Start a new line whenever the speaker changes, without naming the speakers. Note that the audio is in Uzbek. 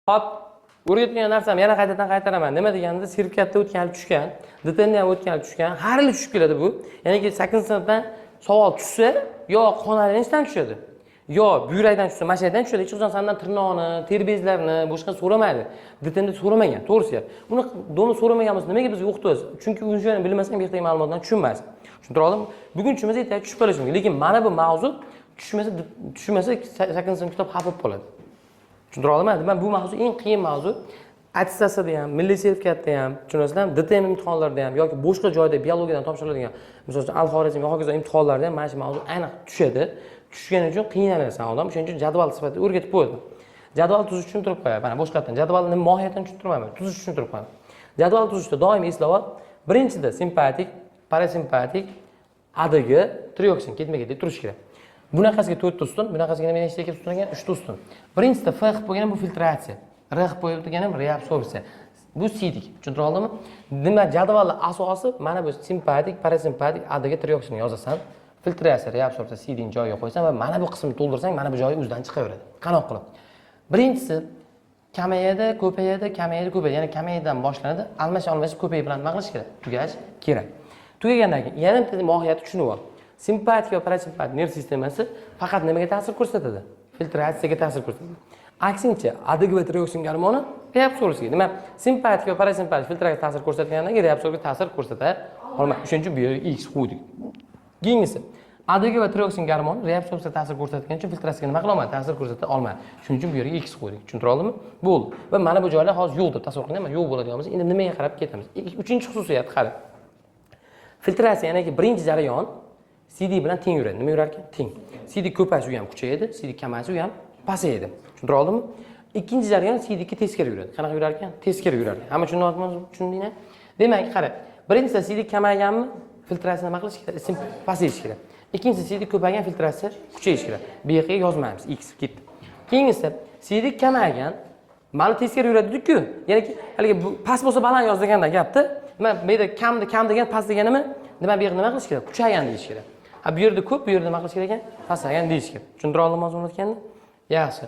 Hop, o'rgatgan narsam yana qaytaraman. Nima deganda sertifikatda o'tkazilib tushgan, DTNda ham o'tkazilib tushgan, har yil tushib keladi bu. Ya'ni 8-sinfdan savol tushsa, yo qonalishdan tushadi, yo buyrakdan tushsa, mashinadan tushadi. Hech qachon sendan tirnoqni, ter bezlarini, boshqa so'ramaydi. DTNda so'ramagan, to'g'risi gap. Buni do'ni so'ramaganmiz, nimaga biz o'qitamiz? Chunki o'shani bilmasang, bu yerdagi ma'lumotlarni tushunmaysiz. Tushuntira oldimmi? Bugun tushunmasa, ertaga tushib qolishi mumkin. Lekin mana bu mavzu tushmasa 8-sinf kitob xafa bo'lib qoladi. Tushuntira oldimmi? Men bu mavzu eng qiyin mavzu. Attestatsiyada ham, milliy sertifikatda ham, tushunasizlarmi? DTM imtihonlarida ham yoki boshqa joyda biologiyadan topshiriladigan, masalan, al-Xorazm yoki hokazo imtihonlarda ham mana shu mavzu aniq tushadi. Tushgani uchun qiynalasan odam. O'shaning uchun jadval sifatida o'rgatib qo'ydim. Jadval tuzish tushuntirib qo'yaman. Mana boshqatdan jadvalning mohiyatini tushuntirmayman. Tuzish tushuntirib qo'yaman. Jadval tuzishda doimiy eslab ol. Birinchida simpatik, parasimpatik, adigi, trioksin ketma-ketlik turishi kerak. Bunaqasiga 4 ta ustun, bunaqasiga nechta ustun ekan? 3 ta ustun. Birinchisida F qilib qo'ygan bu filtratsiya. R qilib qo'yilgan ham reabsorpsiya. Bu sidik. Tushuntira oldimmi? Nima jadvalning asosi mana bu simpatik, parasimpatik, adigi, trioksin yozasan. Filtratsiya, reabsorpsiya, siding joyiga qo'ysan va mana bu qismni to'ldirsang, mana bu joyi o'zidan chiqaveradi. Qanoq qilib. Birinchisi kamayadi, ko'payadi, kamayadi, ko'payadi. Ya'ni kamaydan boshlanadi, almash ko'payish bilan nima qilish kerak? Tugash kerak. Tugagandan keyin yana bitta mohiyatni tushunib ol. Simpatik va parasimpatik nerv sistemasi faqat nimaga ta'sir ko'rsatadi? Filtratsiyaga ta'sir ko'rsatadi. Aksincha, adigi va trioksin gormoni reabsorpsiyaga. Nima? Simpatik va parasimpatik filtratsiyaga ta'sir ko'rsatgandan keyin reabsorpsiyaga ta'sir ko'rsata olmaydi. Shuning uchun bu yerga X qo'ydik. Keyingisi, adigi va trioksin gormoni reabsorpsiyaga ta'sir ko'rsatgani uchun filtratsiyaga nima qila olmaydi? Ta'sir ko'rsata olmaydi. Shuning uchun bu yerga X qo'ydik. Tushuntira oldimmi? Bo'ldi. Va mana bu joylar hozir yo'q deb tasavvur qilyapman. Yo'q bo'ladigan bo'lsa, endi nimaga qarab ketamiz? Uchinchi xususiyat qara. Filtratsiya ya'ni birinchi jarayon CD bilan teng yuradi. Nima yurar ekan? Teng. CD ko'payishi u ham kuchayadi, CD kamayishi u ham pasayadi. Tushuntira oldimmi? Ikkinchi jarayon CD ga teskari yuradi. Qanaqa yurar ekan? Teskari yurar ekan. Hamma tushundingmi? Demak, qara. Birinchisida CD kamayganmi? Filtratsiya nima qilish kerak? Pasayish kerak. Ikkinchisi CD ko'paygan, filtratsiya kuchayish kerak. Bu yerga yozmaymiz. X ketdi. Keyingisi CD kamaygan, mana teskari yuradi-ku. Ya'ni haligi past bo'lsa baland yoz deganda gapda. Nima bu yerda kam degan past deganimi? Nima bu yerga nima qilish kerak? Kuchaygan deyish kerak. Ha bu yerda ko'p, bu yerda nima qilish kerak ekan? Pasaygan deyish kerak. Tushuntira oldimmi o'zimni aytganni? Yaxshi.